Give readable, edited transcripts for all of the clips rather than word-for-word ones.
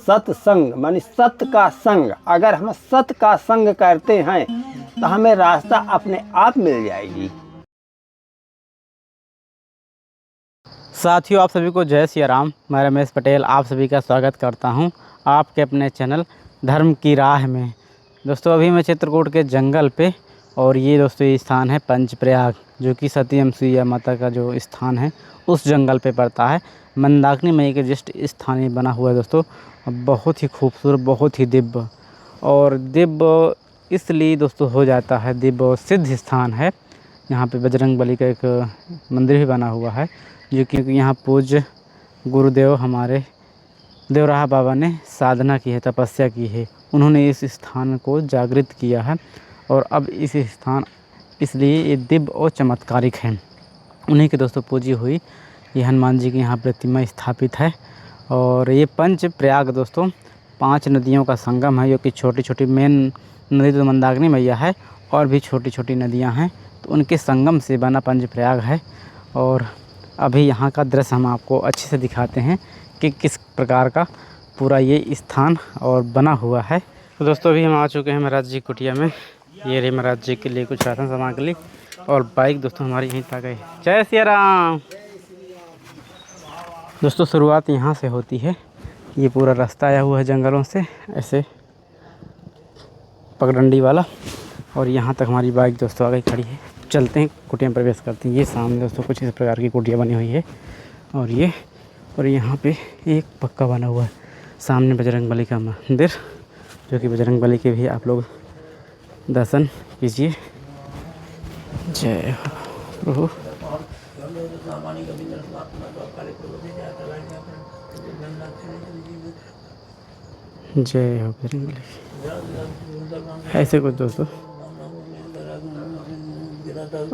सत्संग मानी सत्य का संग। अगर हम सत्य का संग करते हैं तो हमें रास्ता अपने आप मिल जाएगी। साथियों, आप सभी को जय सिया राम। मैं रमेश पटेल आप सभी का स्वागत करता हूं आपके अपने चैनल धर्म की राह में। दोस्तों, अभी मैं चित्रकूट के जंगल पे, और ये दोस्तों ये स्थान है पंचप्रयाग, जो कि सती अनसुईया माता का जो स्थान है उस जंगल पे पड़ता है। मंदाकिनी मैया के जस्ट स्थान ही बना हुआ है दोस्तों। बहुत ही खूबसूरत, बहुत ही दिव्य, और दिव्य इसलिए दोस्तों हो जाता है दिव्य और सिद्ध स्थान है। यहाँ पे बजरंगबली का एक मंदिर भी बना हुआ है, जो कि यहाँ पूज्य गुरुदेव हमारे देवराहा बाबा ने साधना की है, तपस्या की है। उन्होंने इस स्थान को जागृत किया है, और अब इस स्थान इसलिए ये दिव्य और चमत्कारिक है। उन्हीं के दोस्तों पूजी हुई ये हनुमान जी की यहाँ प्रतिमा स्थापित है। और ये पंच प्रयाग दोस्तों 5 नदियों का संगम है, जो कि छोटी छोटी मेन नदी तो मंदाकिनी मैया है, और भी छोटी छोटी नदियाँ हैं, तो उनके संगम से बना पंच प्रयाग है। और अभी यहाँ का दृश्य हम आपको अच्छे से दिखाते हैं कि किस प्रकार का पूरा ये स्थान और बना हुआ है। तो दोस्तों, अभी हम आ चुके हैं महाराज जी कुटिया में। ये रही महाराज जी के लिए कुछ राशन सामग्री, और बाइक दोस्तों हमारी यहीं तक गई। जय सिया राम। दोस्तों, शुरुआत यहाँ से होती है। ये पूरा रास्ता आया हुआ है जंगलों से, ऐसे पगडंडी वाला, और यहाँ तक हमारी बाइक दोस्तों आ गई खड़ी है। चलते हैं, कुटिया में प्रवेश करते हैं। ये सामने दोस्तों कुछ इस प्रकार की कुटिया बनी हुई है, और यहाँ पे एक पक्का बना हुआ है सामने बजरंगबली का मंदिर, जो कि बजरंगबली के भी आप लोग दर्शन कीजिए। जय हो प्रभु। जय हो बजरंगबली। ऐसे कुछ दोस्तों,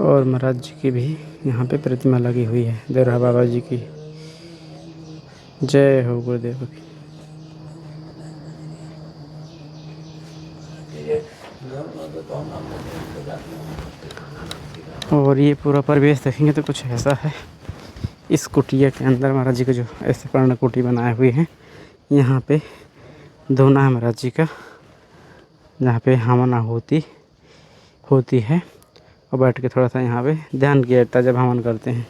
और महाराज जी की भी यहाँ पे प्रतिमा लगी हुई है, देवराहा बाबा जी की। जय हो गुरुदेव की। और ये पूरा परिवेश देखेंगे तो कुछ ऐसा है। इस कुटिया के अंदर महाराज जी का जो ऐसे पर्ण कुटी बनाए हुए हैं, यहाँ पे धोना है महाराज जी का, जहाँ पे हवन आहुति होती है, और बैठ के थोड़ा सा यहाँ पे ध्यान किया जाता है जब हवन करते हैं।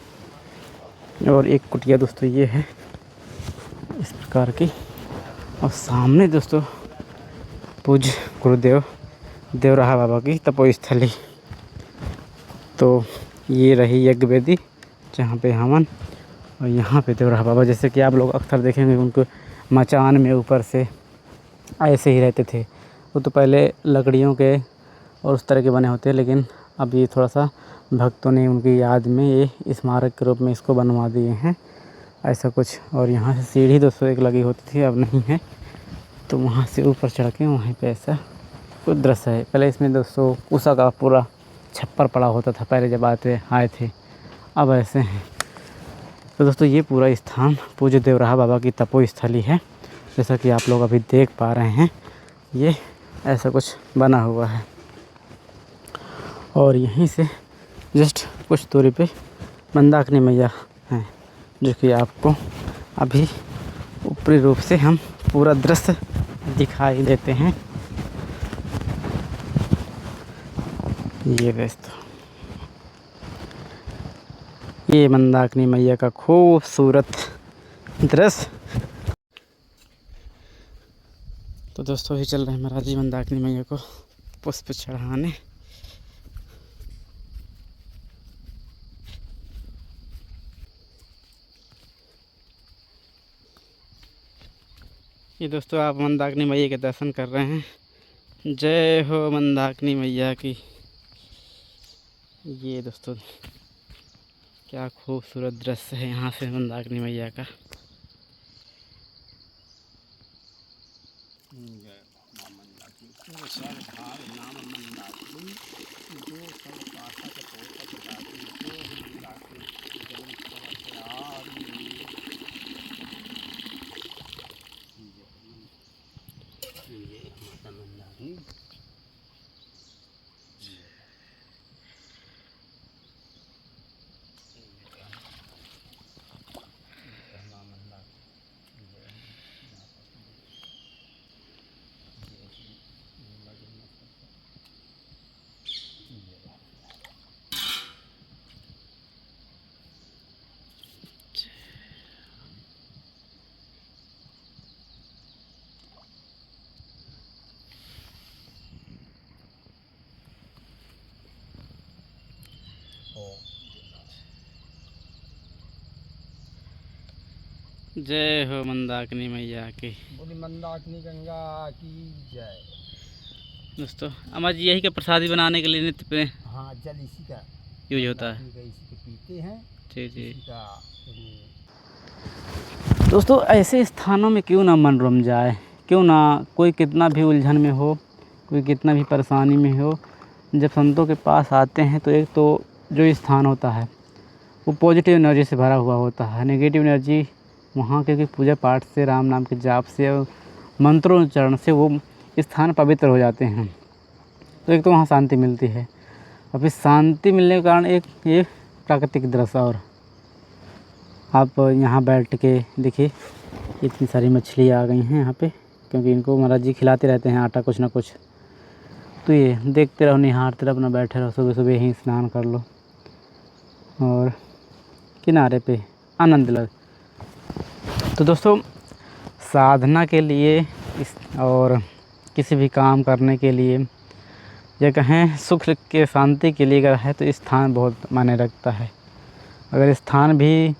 और एक कुटिया दोस्तों ये है इस प्रकार की, और सामने दोस्तों पूज्य गुरुदेव देवराहा बाबा की तपोस्थली। तो ये रही यज्ञ वेदी जहाँ पे हवन, और यहाँ पे देवराहा बाबा, जैसे कि आप लोग अक्सर देखेंगे उनको मचान में ऊपर से ऐसे ही रहते थे। वो तो पहले लकड़ियों के और उस तरह के बने होते हैं, लेकिन अब ये थोड़ा सा भक्तों ने उनकी याद में ये स्मारक के रूप में इसको बनवा दिए हैं, ऐसा कुछ। और यहाँ से सीढ़ी दोस्तों एक लगी होती थी, अब नहीं है, तो वहाँ से ऊपर चढ़ के वहीं पे ऐसा कुछ दृश्य है। पहले इसमें दोस्तों उषा का पूरा छप्पर पड़ा होता था पहले जब आए थे, अब ऐसे हैं। तो दोस्तों ये पूरा स्थान पूज्य देवराहा बाबा की तपोस्थली है, जैसा कि आप लोग अभी देख पा रहे हैं। ये ऐसा कुछ बना हुआ है, और यहीं से जस्ट कुछ दूरी पे मंदाकिनी मैया हैं, जो कि आपको अभी ऊपरी रूप से हम पूरा दृश्य दिखाई देते हैं। ये दोस्तों ये मंदाकिनी मैया का खूबसूरत दृश्य। तो दोस्तों अभी चल रहे हैं महाराज जी मंदाकिनी मैया को पुष्प चढ़ाने। ये दोस्तों आप मंदाकिनी मैया के दर्शन कर रहे हैं। जय हो मंदाकिनी मैया की। ये दोस्तों क्या खूबसूरत दृश्य है यहाँ से मंदाकिनी मैया का। जय हो मंदाकिनी मैया की। बोली मंदाकिनी गंगा की जय। दोस्तों अम्मा जी यही का प्रसादी बनाने के लिए नित्य पे हाँ, जल इसी का यूज होता है। इसी को पीते हैं। जी जी। इसी का दोस्तों ऐसे स्थानों में क्यों ना मन रम जाए, क्यों ना कोई कितना भी उलझन में हो, कोई कितना भी परेशानी में हो, जब संतों के पास आते हैं तो एक तो जो स्थान होता है वो पॉजिटिव एनर्जी से भरा हुआ होता है। नेगेटिव एनर्जी वहाँ के पूजा पाठ से, राम नाम के जाप से और मंत्रोच्चारण से वो स्थान पवित्र हो जाते हैं। तो एक तो वहाँ शांति मिलती है और फिर शांति मिलने के कारण एक ये प्राकृतिक दृश्य। और आप यहाँ बैठ के देखिए इतनी सारी मछली आ गई हैं यहाँ पे, क्योंकि इनको महाराज जी खिलाते रहते हैं आटा कुछ ना कुछ। तो ये देखते रहो, निहारते रहो, अपना बैठे रहो, सुबह सुबह ही स्नान कर लो और किनारे पे आनंद लो। तो दोस्तों साधना के लिए और किसी भी काम करने के लिए या कहें सुख के शांति के लिए अगर है तो स्थान बहुत मायने रखता है। अगर स्थान भी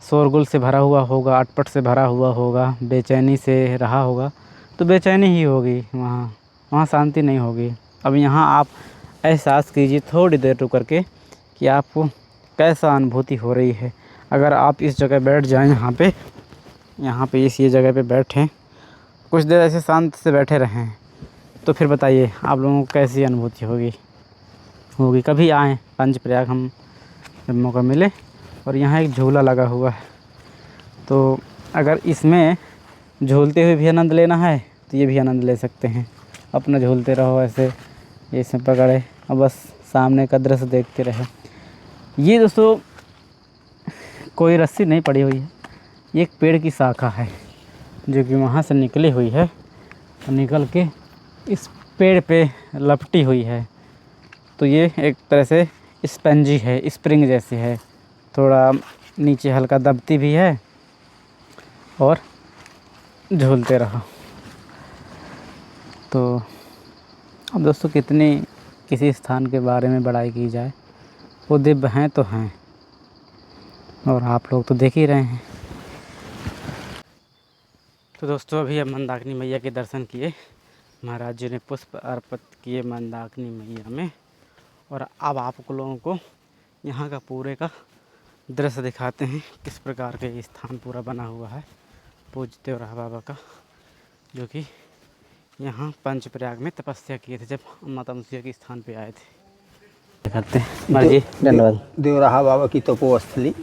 शोरगुल से भरा हुआ होगा, अटपट से भरा हुआ होगा, बेचैनी से रहा होगा तो बेचैनी ही होगी, वहाँ शांति नहीं होगी। अब यहाँ आप एहसास कीजिए थोड़ी देर रुक करके कि आपको कैसा अनुभूति हो रही है। अगर आप इस जगह बैठ जाएं, यहाँ पे इस ये जगह पे बैठें, कुछ देर ऐसे शांत से बैठे रहें, तो फिर बताइए आप लोगों को कैसी अनुभूति होगी। कभी आएँ पंचप्रयाग, हम जब मौका मिले। और यहाँ एक झूला लगा हुआ है, तो अगर इसमें झूलते हुए भी आनंद लेना है तो ये भी आनंद ले सकते हैं। अपना झूलते रहो ऐसे, ये सब पकड़े और बस सामने का दृश्य देखते रहे। ये दोस्तों कोई रस्सी नहीं पड़ी हुई है, ये एक पेड़ की शाखा है जो कि वहाँ से निकली हुई है और निकल के इस पेड़ पे लपटी हुई है। तो ये एक तरह से स्पंजी है, स्प्रिंग जैसी है, थोड़ा नीचे हल्का दबती भी है और झूलते रहो। तो अब दोस्तों किसी स्थान के बारे में बड़ाई की जाए, वो दिव्य हैं तो हैं और आप लोग तो देख ही रहे हैं। तो दोस्तों अभी अब मंदाकिनी मैया के दर्शन किए, महाराज जी ने पुष्प अर्पित किए मंदाकिनी मैया में, और अब आप लोगों को यहाँ का पूरे का दृश्य दिखाते हैं किस प्रकार के ये स्थान पूरा बना हुआ है पूज्य देवराहा बाबा का, जो कि यहाँ पंचप्रयाग में तपस्या किए थे जब माता मुसिया के स्थान पे आए थे। करते हैं महाराज जी, धन्यवाद। देवराहा बाबा की तपोस्थली।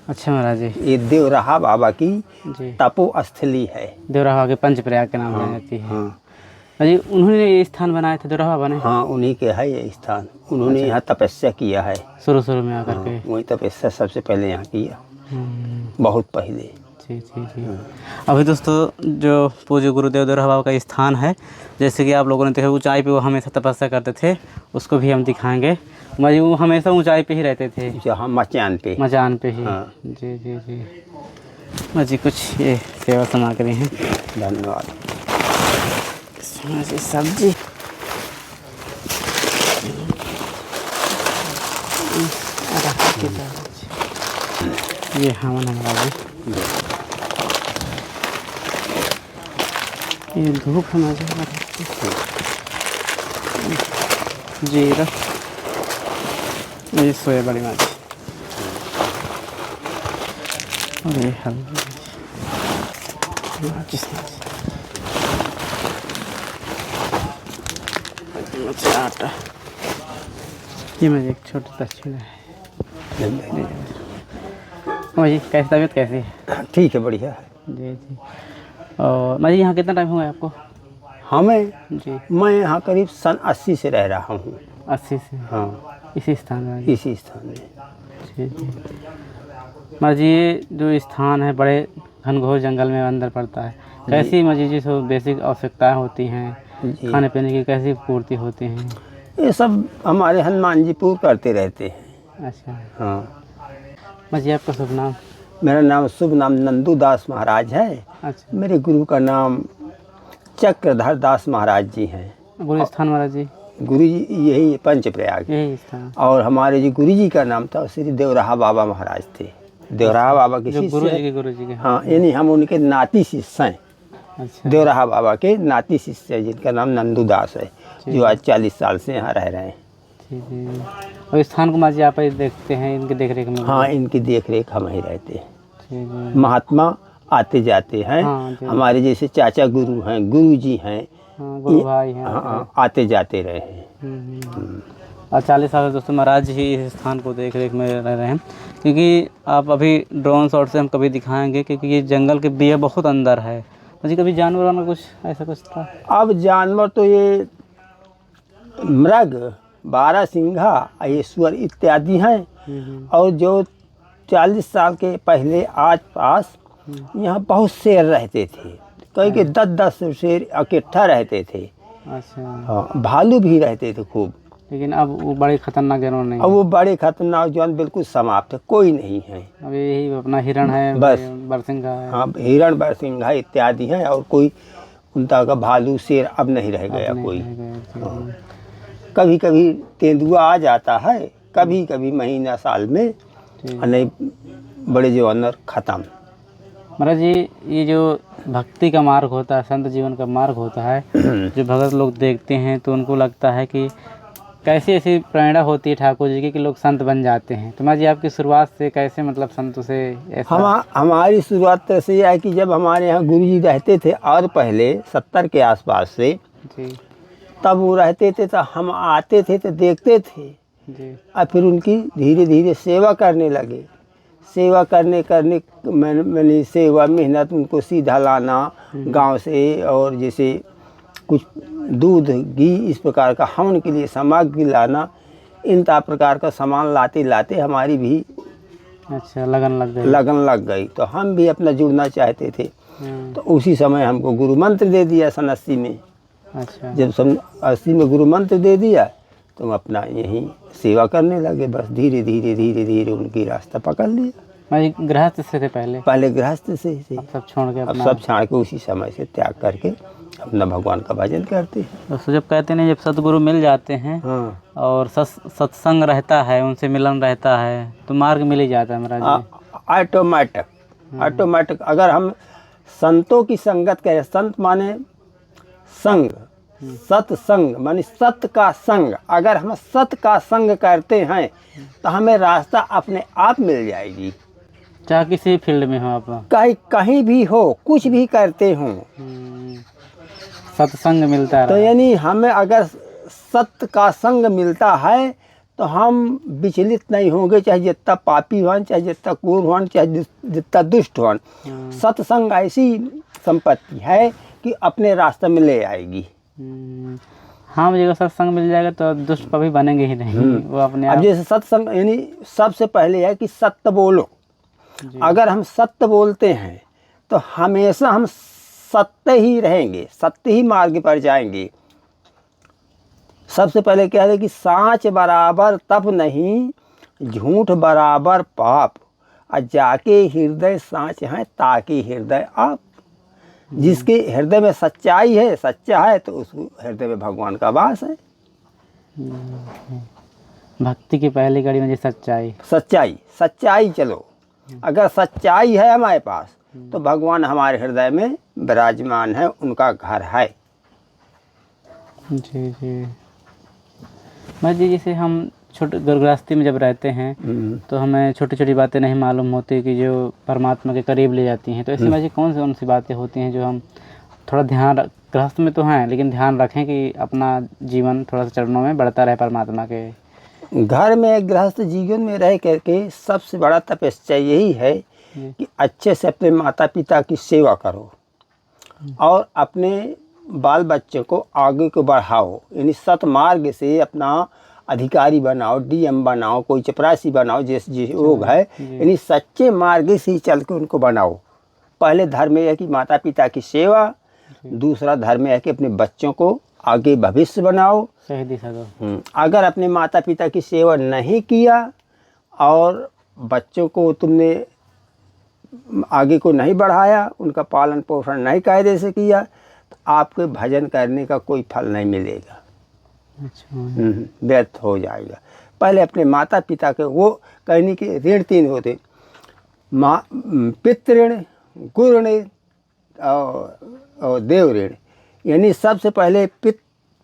अच्छा महाराज जी, ये देवराहा बाबा की जी तपोस्थली है। देवराहा के पंचप्रयाग के नाम जानी जाती है। हाँ जी, उन्होंने ये स्थान बनाए थे देवराहा बाबा ने? हाँ, उन्हीं के है ये स्थान। उन्होंने यहाँ तपस्या किया है शुरू में आकर के। वही तपस्या सबसे पहले यहाँ किया, बहुत पहले। जी जी जी। अभी दोस्तों जो पूज्य गुरुदेव देवराहा बाबा का स्थान है, जैसे कि आप लोगों ने देखा ऊंचाई पे वो हमेशा तपस्या करते थे, उसको भी हम दिखाएंगे। वो हमेशा ऊंचाई पे ही रहते थे, जहाँ मचान पे ही। हाँ। जी जी जी। जी कुछ ये सेवा सामग्री हैं, धन्यवाद। सब्जी ये हमन हमारा ये धूप हमारे जीरा, ये सोया बड़ी माछ और ये हल्दी आटा, ये मेरी एक छोटा तस्वीर है। जी कैसी तबीयत कैसी है? ठीक है, बढ़िया है। जी जी। और मैं यहाँ कितना टाइम हुआ है आपको? हमें जी, मैं यहाँ करीब सन 80 से रह रहा हूँ। 80 से? हाँ, इसी स्थान में? इसी स्थान में। जी जी। महाराज जी ये जो स्थान है बड़े घनघोर जंगल में अंदर पड़ता है, कैसी महाराज जी सो बेसिक आवश्यकताएँ होती हैं, खाने पीने की कैसी पूर्ति होती हैं? ये सब हमारे हनुमान जी पूर्ण करते रहते हैं। अच्छा। हाँ। महाराज जी आपका शुभ नाम? मेरा नाम शुभ नाम नंदू दास महाराज है। अच्छा। मेरे गुरु का नाम चक्रधर दास महाराज जी हैं। गुरु स्थान महाराज जी? गुरु जी यही पंचप्रयाग, यही स्थान। और हमारे जी गुरु जी का नाम था श्री देवराहा बाबा महाराज थे। देवराहा बाबा के जो शिष्य हैं। गुरु जी के हाँ, यानी हम उनके नाती शिष्य हैं। अच्छा देवराहा बाबा के नाती शिष्य है जिनका नाम नंदू दास है, जो आज 40 साल से यहाँ रह रहे हैं। ठीक है। और इस स्थान को माँ जी आप ही देखते हैं, इनकी देख रेख में? हाँ, इनकी देख रेख हम ही रहते हैं। ठीक है। महात्मा आते जाते हैं। हाँ, जी। हमारे जैसे चाचा गुरु हैं, गुरु जी हैं, हाँ, गुरु भाई हैं। हाँ, आते जाते रहे हैं। और 40 साल से दोस्तों महाराज ही इस स्थान को देख रेख में रह रहे हैं, क्योंकि आप अभी ड्रोन शॉट से हम कभी दिखाएंगे, क्योंकि ये जंगल के बीच बहुत अंदर है। मुझे कभी जानवर वाना कुछ ऐसा कुछ था? अब जानवर तो ये मृग, बारहसिंघा, ईश्वर इत्यादि हैं। और जो 40 साल के पहले आज पास यहाँ बहुत शेर रहते थे, कई के 10-10 शेर इकट्ठा रहते थे। अच्छा। हाँ, भालू भी रहते थे खूब। लेकिन अब वो बड़े खतरनाक जानवर नहीं अब वो बड़े खतरनाक जानवर बिल्कुल समाप्त है, कोई नहीं है। अब यही अपना हिरण है, बस। बरसिंघा है। हाँ, हिरण, बारहसिंघा इत्यादि हैं, और कोई उनका का भालू शेर अब नहीं रह गया कोई। कभी कभी तेंदुआ आ जाता है, कभी कभी महीना साल में, और नहीं बड़े जानवर खत्म। महाराज जी, ये जो भक्ति का मार्ग होता है, संत जीवन का मार्ग होता है, जो भगत लोग देखते हैं तो उनको लगता है कि कैसी ऐसी प्रेरणा होती है ठाकुर जी की कि लोग संत बन जाते हैं। तो महाराज जी, आपकी शुरुआत से कैसे मतलब संतों से ऐसा? हमारी शुरुआत ऐसे ही है कि जब हमारे यहाँ गुरु जी रहते थे, और पहले 70 के आसपास से, जी तब वो रहते थे, तो हम आते थे तो देखते थे। जी। और फिर उनकी धीरे धीरे सेवा करने लगे। सेवा करने मैंने सेवा मेहनत, उनको सीधा लाना गांव से, और जैसे कुछ दूध घी इस प्रकार का हवन के लिए सामग्री लाना, इन प्रकार का सामान लाते लाते हमारी भी अच्छा लगन लग गई। तो हम भी अपना जुड़ना चाहते थे। तो उसी समय हमको गुरु मंत्र दे दिया सन 80 में। अच्छा। जब सन 80 में गुरु मंत्र दे दिया तो हम अपना यहीं सेवा करने लगे। बस धीरे धीरे उनकी रास्ता पकड़ लिया। मैं गृहस्थ से थे पहले गृहस्थ से अब सब छोड़ के अब सब छाड़ के उसी समय से त्याग करके अपना भगवान का भजन करते हैं। दोस्तों, जब कहते हैं जब सतगुरु मिल जाते हैं, हाँ, और सत्संग रहता है, उनसे मिलन रहता है, तो मार्ग मिल ही जाता है महाराज जी। ऑटोमेटिक अगर हम संतों की संगत करें, संत माने संग, सत्संग माने सत्य का संग, अगर हम सत्य का संग करते हैं तो हमें रास्ता अपने आप मिल जाएगी। चाहे किसी फील्ड में हो आप, कहीं भी हो, कुछ भी करते हो, सत्संग मिलता तो रहा। यानी हमें अगर सत्य का संग मिलता है तो हम विचलित नहीं होंगे, चाहे जितना पापी हों, चाहे जितना क्रूर हों, चाहे जितना दुष्ट हों। सत्संग ऐसी संपत्ति है कि अपने रास्ते में ले आएगी। हाँ, मुझे सत्संग मिल जाएगा तो दुष्ट कभी बनेंगे ही नहीं, वो अपने आप। अब जैसे सत्संग यानी सबसे पहले है कि सत्य बोलो। अगर हम सत्य बोलते हैं तो हमेशा हम सत्य ही रहेंगे, सत्य ही मार्ग पर जाएंगे। सबसे पहले क्या है कि सांच बराबर तप नहीं, झूठ बराबर पाप, और जाके हृदय सांच है ताकि हृदय आप। जिसके हृदय में सच्चाई है, सच्चा है, तो उस हृदय में भगवान का वास है। भक्ति की पहली कड़ी में सच्चाई चलो। अगर सच्चाई है हमारे पास तो भगवान हमारे हृदय में विराजमान है, उनका घर है। जी जी। मैं जी, जैसे हम छोटे गृहस्थी में जब रहते हैं तो हमें छोटी छोटी बातें नहीं मालूम होती कि जो परमात्मा के करीब ले जाती हैं। तो ऐसे में जी कौन सी बातें होती हैं जो हम थोड़ा गृहस्थ में तो हैं, लेकिन ध्यान रखें कि अपना जीवन थोड़ा सा चरणों में बढ़ता रहे परमात्मा के? घर में गृहस्थ जीवन में रह करके सबसे बड़ा तपस्या यही है कि अच्छे से अपने माता पिता की सेवा करो और अपने बाल बच्चे को आगे को बढ़ाओ। यानी सतमार्ग से अपना अधिकारी बनाओ, डीएम बनाओ, कोई चपरासी बनाओ, जैसे लोग है, यानी सच्चे मार्ग से ही चल के उनको बनाओ। पहले धर्म है कि माता पिता की सेवा, दूसरा धर्म है कि अपने बच्चों को आगे भविष्य बनाओ, सही दिशा दो। अगर अपने माता पिता की सेवा नहीं किया और बच्चों को तुमने आगे को नहीं बढ़ाया, उनका पालन पोषण नहीं कायदे से किया, तो आपके भजन करने का कोई फल नहीं मिलेगा। अच्छा। व्यर्थ हो जाएगा। पहले अपने माता पिता के, वो कहने के ऋण 3 होते, पितृ ऋण, गुरु ऋण और देव ऋण। यानी सबसे पहले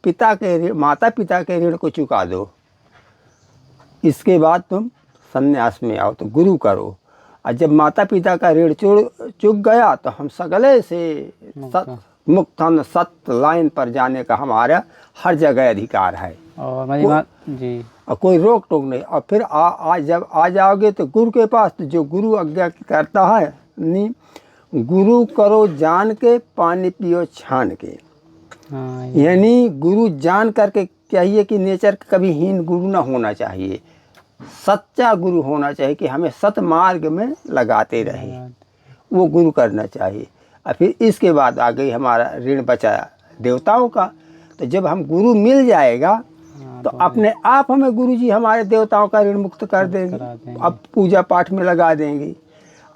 पिता के ऋण, माता पिता के ऋण को चुका दो, इसके बाद तुम संन्यास में आओ तो गुरु करो। और जब माता पिता का ऋण चुक गया तो हम सगले से मुक्त, हम सत्य लाइन पर जाने का हमारा हर जगह अधिकार है और जी, और कोई रोक टोक नहीं। और फिर जब आ जाओगे तो गुरु के पास, तो जो गुरु आज्ञा करता है, नहीं गुरु करो जान के, पानी पियो छान के। हाँ, यानी गुरु जान करके चाहिए कि नेचर कभी हीन गुरु ना होना चाहिए, सच्चा गुरु होना चाहिए कि हमें सत मार्ग में लगाते रहे, वो गुरु करना चाहिए। और फिर इसके बाद आ गई हमारा ऋण बचा देवताओं का। तो जब हम गुरु मिल जाएगा तो अपने आप हमें गुरुजी हमारे देवताओं का ऋण मुक्त कर देंगे, अब पूजा पाठ में लगा देंगे।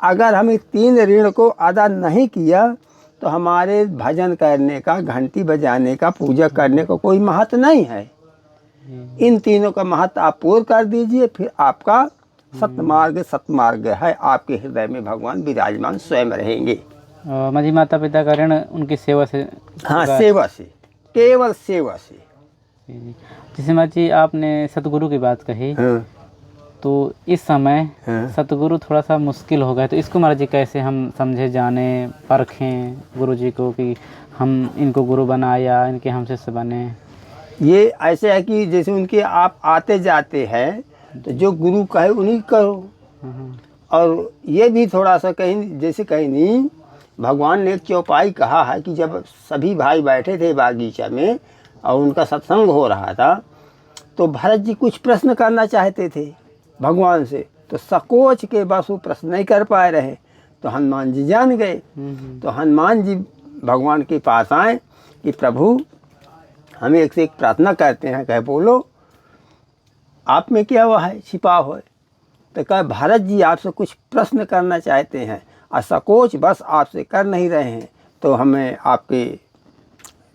अगर हमें 3 ऋण को अदा नहीं किया तो हमारे भजन करने का, घंटी बजाने का, पूजा करने का कोई महत्व नहीं है। इन तीनों का महत्व आप पूर्ण कर दीजिए, फिर आपका सतमार्ग है, आपके हृदय में भगवान विराजमान स्वयं रहेंगे। माँ माता पिता का ऋण उनकी सेवा से, हाँ, सेवा से, केवल सेवा से। जैसे माँ जी आपने सतगुरु की बात कही, हाँ, तो इस समय हाँ। सतगुरु थोड़ा सा मुश्किल हो गया, तो इसको महाराज जी कैसे हम समझे, जाने, परखें गुरु जी को कि हम इनको गुरु बनाया, इनके हम शिष्य बने? ये ऐसे है कि जैसे उनके आप आते जाते हैं तो जो गुरु कहे उन्हीं करो। और ये भी थोड़ा सा कहीं, जैसे कहीं नहीं, भगवान ने एक चौपाई कहा है कि जब सभी भाई बैठे थे बागीचा में और उनका सत्संग हो रहा था, तो भरत जी कुछ प्रश्न करना चाहते थे भगवान से, तो संकोच के बस वो प्रश्न नहीं कर पाए रहे। तो हनुमान जी जान गए। तो हनुमान जी भगवान के पास आए कि प्रभु हमें एक से एक प्रार्थना करते हैं, कहे बोलो आप में क्या हुआ है, छिपा हुआ है। तो कहे भरत जी आपसे कुछ प्रश्न करना चाहते हैं और संकोच बस आपसे कर नहीं रहे हैं, तो हमें आपके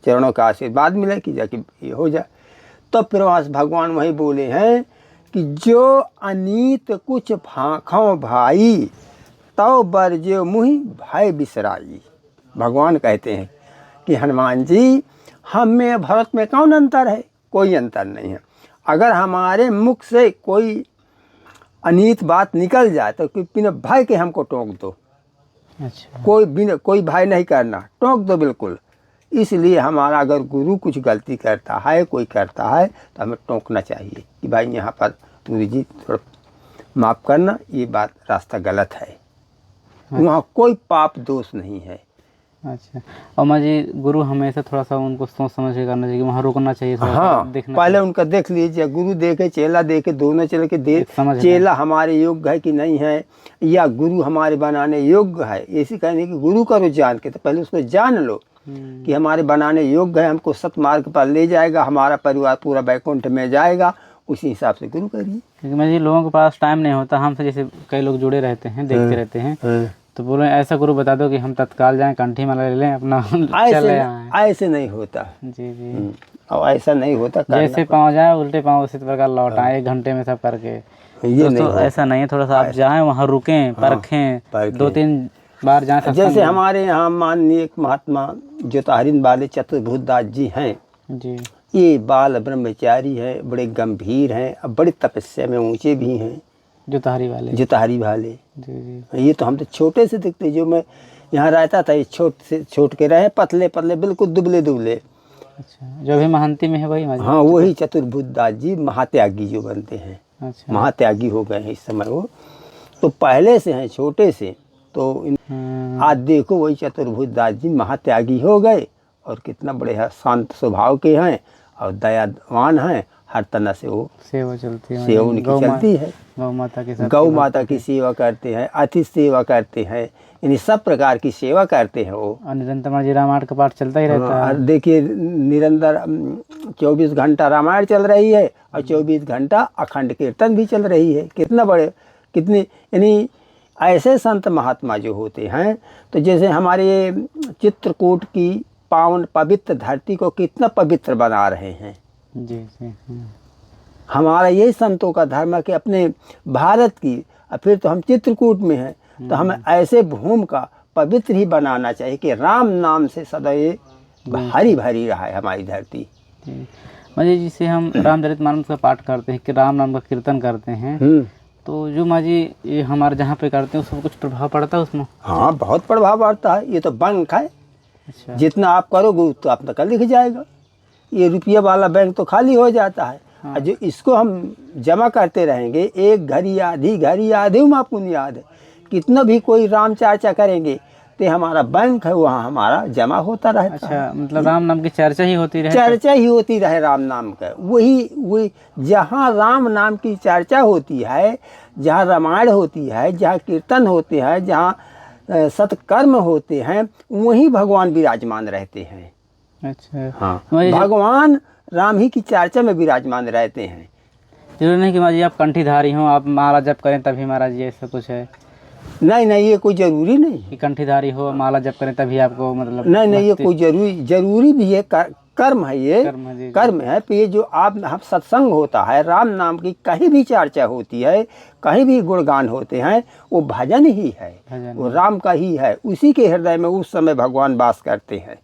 चरणों का आशीर्वाद मिले कि जाके ये हो जाए। तो फिर वहाँ से भगवान वही बोले हैं कि जो अनीत कुछ भाखों भाई, तव बरजे मुहि भय बिसराई। भगवान कहते हैं कि हनुमान जी हम में भरत में कौन अंतर है, कोई अंतर नहीं है। अगर हमारे मुख से कोई अनीत बात निकल जाए तो बिना भय के हमको टोक दो। अच्छा, कोई भय नहीं करना, टोक दो बिल्कुल। इसलिए हमारा अगर गुरु कुछ गलती करता है, कोई करता है, तो हमें टोकना चाहिए कि भाई यहाँ पर गुरु जी थोड़ा माफ़ करना, ये बात रास्ता गलत है। वहाँ कोई पाप दोष नहीं है। अच्छा। और माँ जी गुरु हमेशा थोड़ा सा उनको सोच समझ के करना चाहिए, वहाँ रुकना चाहिए, थोड़ा हाँ, देखना पहले उनका देख लीजिए, गुरु देखे चेला देखे, दोनों चल के देख चेला हमारे योग्य है कि नहीं है, या गुरु हमारे बनाने योग्य है। ऐसी कहने की गुरु करो जान के, तो पहले उसको जान लो कि हमारे बनाने योग्य है, हमको सतमार्ग पर ले जाएगा, हमारा परिवार पूरा वैकुंठ में जाएगा, उसी हिसाब से गुरु करिए। क्योंकि मैं जी लोगों के पास टाइम नहीं होता, हमसे जैसे कई लोग जुड़े रहते हैं, देखते रहते हैं, तो बोले ऐसा गुरु बता दो कि हम तत्काल जाएं, कंठी माला ले लें, अपना चले आएं। ऐसे नहीं होता जी जी, और ऐसा नहीं होता। जैसे पाँव जाए उल्टे पाँव उसी प्रकार लौट आए, 1 घंटे में सब करके। ये नहीं ऐसा नहीं है, थोड़ा सा आप जाएं, वहाँ रुकें, परखें, 2-3 बार जाएं। जैसे हमारे यहाँ माननीय एक महात्मा ज्योतिहरिन वाले चतुर्भुज दास जी हैं जी, ये बाल ब्रह्मचारी हैं, बड़े गंभीर हैं, अब बड़ी तपस्या में ऊंचे भी हैं, ज्योतिहरी वाले। जी जी, ये तो हम तो छोटे से दिखते, जो मैं यहाँ रहता था ये छोट के रहे, पतले पतले बिल्कुल दुबले दुबले। अच्छा, जो भी महंती में है वही? हाँ, वही चतुर्भुज दास जी महात्यागी जो बनते हैं। अच्छा, महात्यागी हो गए हैं इस समय वो, तो पहले से हैं छोटे से, तो आज देखो वही चतुर्भुज दास जी महात्यागी हो गए, और कितना बड़े शांत स्वभाव के हैं और दयावान हैं। हर तरह से वो सेवा चलती है, सेवा उनकी चलती है। गौ माता की सेवा करते हैं, अतिथि सेवा करते हैं, यानी सब प्रकार की सेवा करते हैं वो। और निरंतर जी रामायण का पाठ चलता ही रहता है। देखिए निरंतर 24 घंटा रामायण चल रही है और 24 घंटा अखंड कीर्तन भी चल रही है। कितने यानी ऐसे संत महात्मा जो होते हैं, तो जैसे हमारे चित्रकूट की पावन पवित्र धरती को कितना पवित्र बना रहे हैं। जी जी, हमारा यही संतों का धर्म है कि अपने भारत की, और फिर तो हम चित्रकूट में हैं, तो हमें ऐसे भूमि का पवित्र ही बनाना चाहिए कि राम नाम से सदैव हरी भरी रहा है हमारी धरती। माँ जी जिसे हम रामचरितमानस का पाठ करते हैं कि राम नाम का कीर्तन करते हैं, तो जो माँ जी ये हमारे जहाँ पे करते हैं उसमें कुछ प्रभाव पड़ता है उसमें? हाँ, बहुत प्रभाव पड़ता है। ये तो बैंक है। अच्छा। जितना आप करोगे उतना आप तक लिख जाएगा। ये रुपये वाला बैंक तो खाली हो जाता है। और जो इसको हम जमा करते रहेंगे, एक घड़ी आधी में आपको नहीं याद है, कितना भी कोई राम चर्चा करेंगे तो हमारा बैंक है वहाँ हमारा जमा होता रहता है। अच्छा, मतलब राम नाम की चर्चा ही होती रहे। चर्चा ही होती रहे राम नाम का। वही जहाँ राम नाम की चर्चा होती है, जहाँ रामायण होती है, जहाँ कीर्तन होते हैं, जहाँ सत्कर्म होते हैं, वहीं भगवान विराजमान रहते हैं। अच्छा। हाँ, भगवान राम ही की चर्चा में विराजमान रहते हैं। जरूरी नहीं कि महाराज जी आप कंठीधारी हो, आप माला जप करें तभी महाराज जी ऐसा कुछ है? नहीं, ये कोई जरूरी नहीं कि कंठीधारी हो, माला जप करें तभी आपको मतलब? नहीं, ये कोई जरूरी भी है। कर्म है, ये कर्म है। तो ये जो आप सत्संग होता है, राम नाम की कहीं भी चर्चा होती है, कहीं भी गुणगान होते हैं, वो भजन ही है, वो राम का ही है। उसी के हृदय में उस समय भगवान वास करते हैं।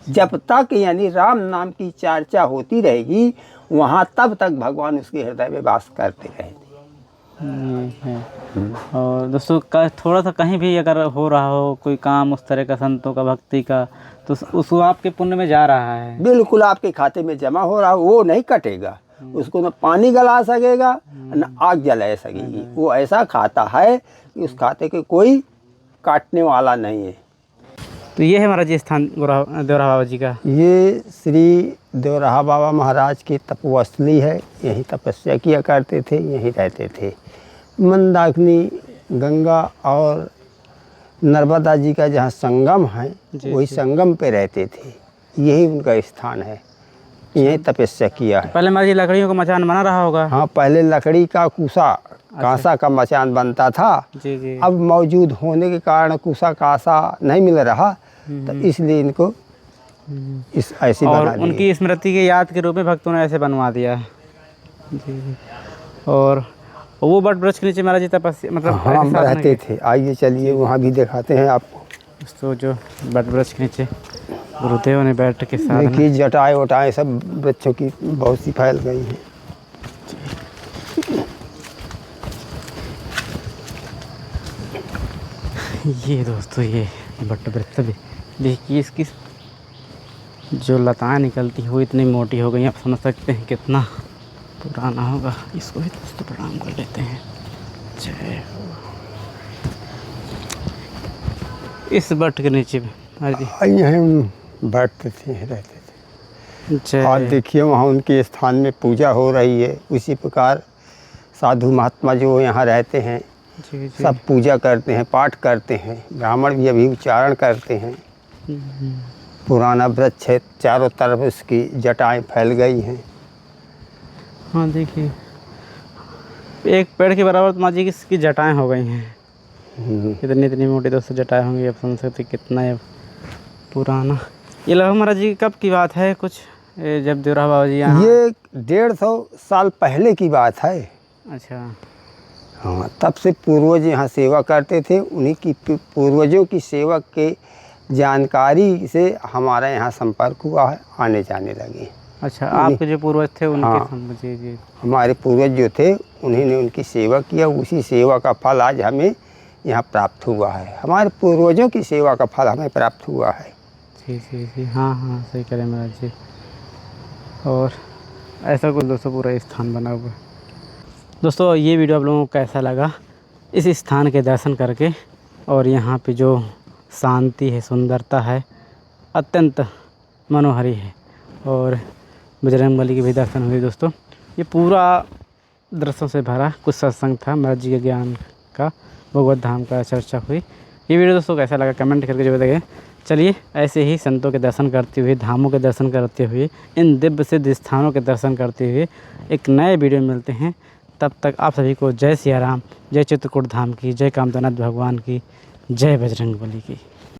जब तक यानी राम नाम की चर्चा होती रहेगी वहाँ तब तक भगवान उसके हृदय में वास करते रहेंगे। और दोस्तों थोड़ा सा कहीं भी अगर हो रहा हो कोई काम उस तरह का संतों का भक्ति का, तो उसको आपके पुण्य में जा रहा है। बिल्कुल आपके खाते में जमा हो रहा है, वो नहीं कटेगा। उसको न पानी गला सकेगा न आग जला सकेगी। वो ऐसा खाता है कि उस खाते के कोई काटने वाला नहीं है। तो ये है महाराज जी स्थान देवराहा बाबा जी का। ये श्री देवराहा बाबा महाराज की तपस्थली है। यहीं तपस्या किया करते थे, यहीं रहते थे। मंदाकिनी गंगा और नर्मदा जी का जहाँ संगम है वही संगम पे रहते थे। यही उनका स्थान है, यहीं तपस्या किया है। पहले महाराज जी लकड़ियों का मचान बना रहा होगा? हाँ, पहले लकड़ी का कांसा का मचान बनता था। जी। अब मौजूद होने के कारण कुसा कांसा नहीं मिल रहा, तो इसलिए इनको ऐसी बना दिया। उनकी स्मृति के याद के रूप में भक्तों ने ऐसे बनवा दिया। जी। और वो बट वृक्ष के नीचे महाराज जी तपस्या मतलब हाँ रहते थे। आइए चलिए वहाँ भी दिखाते हैं आपको। तो जो बट वृक्ष के नीचे गुरुदेव ने बैठ के साथ देखिए जटाएं वटाएं सब वृक्षों की बहुत सी फैल गई हैं। ये दोस्तों ये बट वृक्ष भी देखिए, इसकी जो लताएं निकलती है वो इतनी मोटी हो गई, आप समझ सकते हैं कितना पुराना होगा। इसको भी दोस्तों प्रणाम कर लेते हैं। जय हो। इस बट के नीचे यहीं बैठते थे, रहते थे। और देखिए वहाँ उनके स्थान में पूजा हो रही है। उसी प्रकार साधु महात्मा जो यहाँ रहते हैं जी। सब पूजा करते हैं, पाठ करते हैं। ब्राह्मण भी अभी उच्चारण करते हैं। पुराना वृक्ष है, चारों तरफ उसकी जटाएं फैल गई हैं। हाँ देखिए, एक पेड़ के बराबर माँ जी की जटाएं हो गई हैं। इतनी मोटी दोस्तों जटाएं होंगी, आप समझ सकते कितना है पुराना। ये लगभग महाराज जी कब की बात है? कुछ जब देवराहा बाबा जी यहाँ? ये 150 साल पहले की बात है। अच्छा। हाँ, तब से पूर्वज यहाँ सेवा करते थे। उन्हीं की पूर्वजों की सेवा के जानकारी से हमारा यहाँ संपर्क हुआ है, आने जाने लगे। अच्छा, आपके जो पूर्वज थे उनके? हाँ, जी। हमारे पूर्वज जो थे उन्हीं ने उनकी सेवा किया। उसी सेवा का फल आज हमें यहाँ प्राप्त हुआ है। हमारे पूर्वजों की सेवा का फल हमें प्राप्त हुआ है। जी। हाँ सही करें महाराज जी। और ऐसा कुछ दोस्तों पूरा स्थान बना हुआ है। दोस्तों ये वीडियो आप लोगों को कैसा लगा इस स्थान के दर्शन करके? और यहाँ पे जो शांति है, सुंदरता है, अत्यंत मनोहरी है। और बजरंगबली के भी दर्शन हुए दोस्तों। ये पूरा दृश्यों से भरा कुछ सत्संग था, महाराज जी के ज्ञान का, भगवत धाम का चर्चा हुई। ये वीडियो दोस्तों कैसा लगा कमेंट करके जो बताइए। चलिए ऐसे ही संतों के दर्शन करते हुए, धामों के दर्शन करते हुए, इन दिव्य सिद्ध स्थानों के दर्शन करते हुए एक नए वीडियो में मिलते हैं। तब तक आप सभी को जय सिया राम, जय चित्रकूट धाम की, जय कामधुनाथ भगवान की, जय बजरंगबली की।